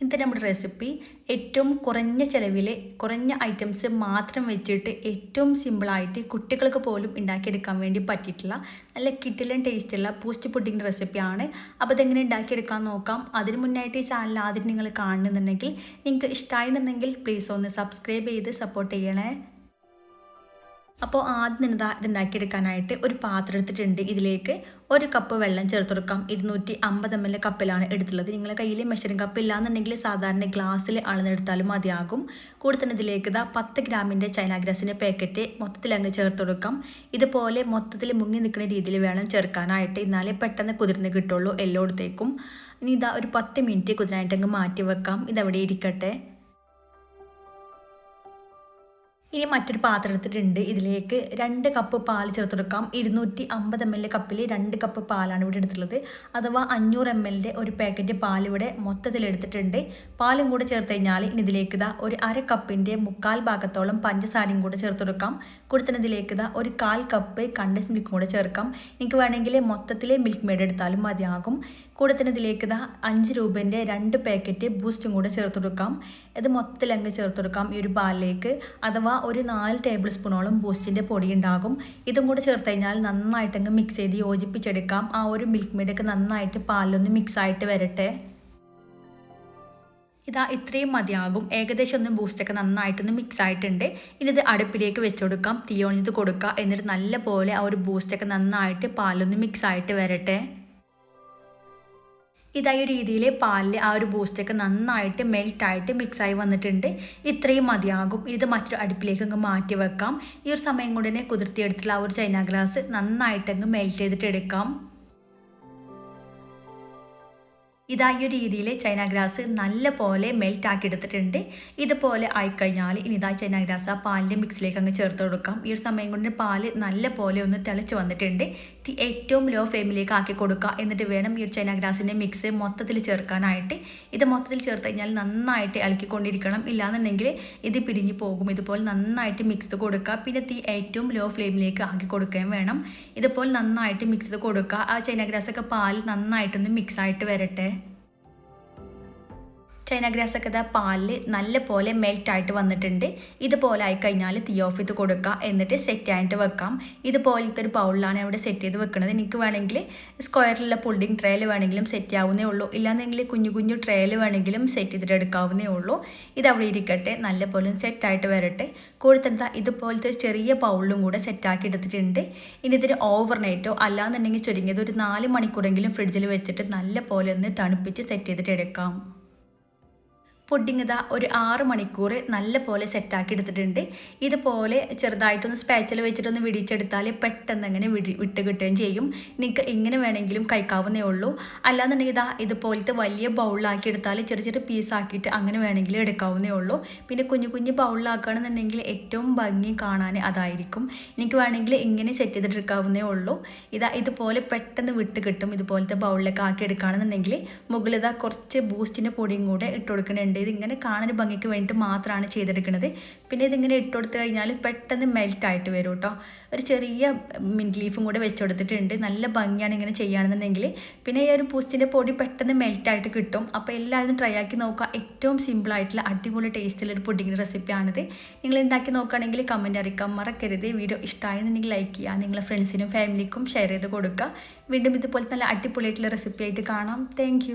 ഇന്നത്തെ നമ്മുടെ റെസിപ്പി ഏറ്റവും കുറഞ്ഞ ചിലവിൽ കുറഞ്ഞ ഐറ്റംസ് മാത്രം വെച്ചിട്ട് ഏറ്റവും സിമ്പിളായിട്ട് കുട്ടികൾക്ക് പോലും ഉണ്ടാക്കിയെടുക്കാൻ വേണ്ടി പറ്റിയിട്ടുള്ള നല്ല കിടിലൻ ടേസ്റ്റുള്ള ബൂസ്റ്റ് പുഡിംഗ് റെസിപ്പിയാണ്. അപ്പോൾ ഇതെങ്ങനെ ഉണ്ടാക്കിയെടുക്കാൻ നോക്കാം. അതിന് മുന്നായിട്ട് ഈ ചാനൽ ആദ്യം നിങ്ങൾ കാണുന്നുണ്ടെങ്കിൽ നിങ്ങൾക്ക് ഇഷ്ടമായിരുന്നുണ്ടെങ്കിൽ പ്ലീസ് ഒന്ന് സബ്സ്ക്രൈബ് ചെയ്ത് സപ്പോർട്ട് ചെയ്യണേ. അപ്പോൾ ആദ്യം ഇതുണ്ടാക്കിയെടുക്കാനായിട്ട് ഒരു പാത്രം എടുത്തിട്ടുണ്ട്. ഇതിലേക്ക് 1 കപ്പ് വെള്ളം ചേർത്ത് കൊടുക്കാം. 250 ml കപ്പിലാണ് എടുത്തുള്ളത്. നിങ്ങളുടെ കയ്യിൽ മെഷറിംഗ് കപ്പ് ഇല്ലാന്നുണ്ടെങ്കിൽ സാധാരണ ഗ്ലാസ്സിൽ അളന്നെടുത്താലും മതിയാകും. കൂടെ തന്നെ ഇതിലേക്ക് 10 ഗ്രാമിൻ്റെ ചൈന ഗ്രാസിൻ്റെ പാക്കറ്റ് മൊത്തത്തിൽ അങ്ങ് ചേർത്ത് കൊടുക്കാം. ഇതുപോലെ മൊത്തത്തിൽ മുങ്ങി നിൽക്കുന്ന രീതിയിൽ വേണം ചേർക്കാനായിട്ട്, എന്നാലേ പെട്ടെന്ന് കുതിർന്ന് കിട്ടുള്ളൂ എല്ലായിടത്തേക്കും. ഇനി ഒരു 10 മിനിറ്റ് കുതിരാനായിട്ട് അങ്ങ് മാറ്റി വെക്കാം. ഇതവിടെ ഇരിക്കട്ടെ. ഇനി മറ്റൊരു പാത്രം എടുത്തിട്ടുണ്ട്. ഇതിലേക്ക് 2 കപ്പ് പാൽ ചേർത്ത് കൊടുക്കാം. 250 ml കപ്പിൽ 2 കപ്പ് പാലാണ് ഇവിടെ എടുത്തിട്ടുള്ളത്. അഥവാ 500 ml ഒരു പാക്കറ്റ് പാൽ ഇവിടെ മൊത്തത്തിൽ എടുത്തിട്ടുണ്ട്. പാലും കൂടെ ചേർത്ത് കഴിഞ്ഞാൽ ഇനി ഇതിലേക്ക് ഒരു 1/2 കപ്പിൻ്റെ 1/4 ഭാഗത്തോളം പഞ്ചസാരയും കൂടെ ചേർത്ത് കൊടുക്കാം. കൂടെ തന്നെ ഇതിലേക്ക് 1/4 കപ്പ് കണ്ടൻസ് മിൽക്കും കൂടെ ചേർക്കാം. എനിക്ക് വേണമെങ്കിൽ മൊത്തത്തിൽ മിൽക്ക് മെയ്ഡ് എടുത്താലും മതിയാകും. കൂടെ തന്നെ ഇതിലേക്ക് 5 രൂപേൻ്റെ 2 പാക്കറ്റ് ബൂസ്റ്റും കൂടെ ചേർത്ത് കൊടുക്കാം. ഇത് മൊത്തത്തിൽ അങ്ങ് ചേർത്ത് കൊടുക്കാം ഈ ഒരു പാലിലേക്ക്. അഥവാ ഒരു 4 ടേബിൾ സ്പൂണോളം ബൂസ്റ്റിൻ്റെ പൊടി ഉണ്ടാകും. ഇതും കൂടെ ചേർത്ത് കഴിഞ്ഞാൽ നന്നായിട്ടങ്ങ് മിക്സ് ചെയ്ത് യോജിപ്പിച്ചെടുക്കാം. ആ ഒരു മിൽക്ക് മെയ്ഡൊക്കെ നന്നായിട്ട് പാലിലൊന്ന് മിക്സായിട്ട് വരട്ടെ. ഇത്രയും മതിയാകും. ഏകദേശം ഒന്ന് ബൂസ്റ്റൊക്കെ നന്നായിട്ടൊന്ന് മിക്സ് ആയിട്ടുണ്ട്. ഇനി ഇത് അടുപ്പിലേക്ക് വെച്ച് കൊടുക്കാം. തീ ഓൺ ചെയ്ത് കൊടുക്കുക. എന്നിട്ട് നല്ല പോലെ ആ ഒരു ബൂസ്റ്റൊക്കെ നന്നായിട്ട് പാലൊന്ന് മിക്സ് ആയിട്ട് വരട്ടെ. ഈ രീതിയിൽ പാലിൽ ആ ഒരു ബൂസ്റ്റൊക്കെ നന്നായിട്ട് മെൽറ്റായിട്ട് മിക്സായി വന്നിട്ടുണ്ട്. ഇത്രയും മതിയാകും. ഇത് മറ്റൊരു അടുപ്പിലേക്ക് അങ്ങ് മാറ്റി വെക്കാം. ഈ ഒരു സമയം കൊണ്ട് തന്നെ കുതിർത്തിയെടുത്തിട്ടുള്ള ആ ഒരു ചൈന ഗ്ലാസ് നന്നായിട്ടങ്ങ് മെൽറ്റ് ചെയ്തിട്ട് എടുക്കാം. ഈ ഒരു രീതിയിൽ ചൈന ഗ്രാസ് നല്ല പോലെ മെൽറ്റാക്കി എടുത്തിട്ടുണ്ട്. ഇതുപോലെ ആയിക്കഴിഞ്ഞാൽ ഇനി ചൈന ഗ്രാസ് ആ പാലിൻ്റെ മിക്സിലേക്ക് അങ്ങ് ചേർത്ത് കൊടുക്കാം. ഈ ഒരു സമയം കൊണ്ട് പാല് നല്ല പോലെ ഒന്ന് തിളച്ച് വന്നിട്ടുണ്ട്. ഏറ്റവും ലോ ഫ്ലെയിമിലേക്ക് ആക്കി കൊടുക്കുക. എന്നിട്ട് വേണം ഈ ഒരു ചൈന ഗ്രാസിൻ്റെ മിക്സ് മൊത്തത്തിൽ ചേർക്കാനായിട്ട്. ഇത് മൊത്തത്തിൽ ചേർത്ത് കഴിഞ്ഞാൽ നന്നായിട്ട് ഇളക്കിക്കൊണ്ടിരിക്കണം. ഇല്ലാന്നുണ്ടെങ്കിൽ ഇത് പിടിഞ്ഞു പോകും. ഇതുപോലെ നന്നായിട്ട് മിക്സ് ചെയ്ത് കൊടുക്കുക. പിന്നെ ഏറ്റവും ലോ ഫ്ലെയിമിലേക്ക് ആക്കി കൊടുക്കുകയും വേണം. ഇതുപോലെ നന്നായിട്ട് മിക്സ് ചെയ്ത് കൊടുക്കുക. ആ ചൈന ഗ്രാസൊക്കെ പാൽ നന്നായിട്ടൊന്ന് മിക്സായിട്ട് വരട്ടെ. ചൈന ഗ്രാസൊക്കെ പാലിൽ നല്ല പോലെ മെൽറ്റായിട്ട് വന്നിട്ടുണ്ട്. ഇതുപോലെ ആയിക്കഴിഞ്ഞാൽ തീ ഓഫ് ചെയ്ത് കൊടുക്കുക. എന്നിട്ട് സെറ്റ് ആയിട്ട് വെക്കാം. ഇതുപോലത്തെ ഒരു ബൗളിലാണ് ഇവിടെ സെറ്റ് ചെയ്ത് വെക്കുന്നത്. എനിക്ക് വേണമെങ്കിൽ സ്ക്വയറിലുള്ള പുഡിംഗ് ട്രേയിൽ വേണമെങ്കിലും സെറ്റ് ആവുന്നേ ഉള്ളൂ. ഇല്ലാന്നെങ്കിൽ കുഞ്ഞു കുഞ്ഞു ട്രേയിൽ വേണമെങ്കിലും സെറ്റ് ചെയ്തിട്ട് എടുക്കാവുന്നേ ഉള്ളൂ. ഇതവിടെ ഇരിക്കട്ടെ. നല്ല പോലെ സെറ്റായിട്ട് വരട്ടെ. കൂടുതൽ ഇതുപോലത്തെ ചെറിയ ബൗളിലും കൂടെ സെറ്റാക്കി എടുത്തിട്ടുണ്ട്. ഇനി ഇതിന് ഓവർനൈറ്റോ അല്ലാന്നുണ്ടെങ്കിൽ ചുരുങ്ങിയത് ഒരു 4 മണിക്കൂറെങ്കിലും ഫ്രിഡ്ജിൽ വെച്ചിട്ട് നല്ല പോലെ ഒന്ന് തണുപ്പിച്ച് സെറ്റ് ചെയ്തിട്ട് എടുക്കാം. പുഡിംഗ് ഒരു 6 മണിക്കൂർ നല്ല പോലെ സെറ്റാക്കി എടുത്തിട്ടുണ്ട്. ഇതുപോലെ ചെറുതായിട്ടൊന്ന് സ്പാച്ചിൽ വെച്ചിട്ടൊന്ന് വിടിച്ചെടുത്താൽ പെട്ടെന്ന് അങ്ങനെ വിട്ട് കിട്ടുകയും ചെയ്യും. നിങ്ങൾക്ക് ഇങ്ങനെ വേണമെങ്കിലും കഴിക്കാവുന്നേ ഉള്ളൂ. അല്ലാന്നുണ്ടെങ്കിൽ ഇതുപോലത്തെ വലിയ ബൗളിലാക്കി എടുത്താൽ ചെറിയ ചെറിയ പീസാക്കിയിട്ട് അങ്ങനെ വേണമെങ്കിലും എടുക്കാവുന്നേ ഉള്ളൂ. പിന്നെ കുഞ്ഞു കുഞ്ഞു ബൗളിലാക്കുകയാണെന്നുണ്ടെങ്കിൽ ഏറ്റവും ഭംഗി കാണാൻ അതായിരിക്കും. എനിക്ക് വേണമെങ്കിൽ ഇങ്ങനെ സെറ്റ് ചെയ്തിട്ട് എടുക്കാവുന്നേ ഉള്ളൂ. ഇതുപോലെ പെട്ടെന്ന് വിട്ട് കിട്ടും. ഇതുപോലത്തെ ബൗളിലേക്ക് ആക്കി എടുക്കുകയാണെന്നുണ്ടെങ്കിൽ മുകളിൽ കുറച്ച് ബൂസ്റ്റിൻ്റെ പൊടിയും കൂടെ ഇട്ട് കൊടുക്കുന്നുണ്ട്. ഇതിങ്ങനെ കാണാൻ ഭംഗിക്ക് വേണ്ടിയിട്ട് മാത്രമാണ് ചെയ്തെടുക്കുന്നത്. പിന്നെ ഇതിങ്ങനെ ഇട്ട് കൊടുത്തു കഴിഞ്ഞാൽ പെട്ടെന്ന് മെൽറ്റായിട്ട് വരും കേട്ടോ. ഒരു ചെറിയ മിൻറ്റ് ലീഫും കൂടെ വെച്ച് കൊടുത്തിട്ടുണ്ട്. നല്ല ഭംഗിയാണ് ഇങ്ങനെ ചെയ്യുകയാണെന്നുണ്ടെങ്കിൽ. പിന്നെ ഈ ഒരു ബൂസ്റ്റിൻ്റെ പൊടി പെട്ടെന്ന് മെൽറ്റായിട്ട് കിട്ടും. അപ്പോൾ എല്ലാവരും ട്രൈ ആക്കി നോക്കുക. ഏറ്റവും സിമ്പിളായിട്ടുള്ള അടിപൊളി ടേസ്റ്റുള്ളൊരു പുഡിംഗ് റെസിപ്പിയാണിത്. നിങ്ങൾ ഉണ്ടാക്കി നോക്കുകയാണെങ്കിൽ കമൻറ്റ് അറിയിക്കാൻ മറക്കരുത്. വീഡിയോ ഇഷ്ടമായെന്നുണ്ടെങ്കിൽ ലൈക്ക് ചെയ്യുക. നിങ്ങളുടെ ഫ്രണ്ട്സിനും ഫാമിലിക്കും ഷെയർ ചെയ്ത് കൊടുക്കുക. വീണ്ടും ഇതുപോലത്തെ നല്ല അടിപൊളിയായിട്ടുള്ള റെസിപ്പി ആയിട്ട് കാണാം. താങ്ക്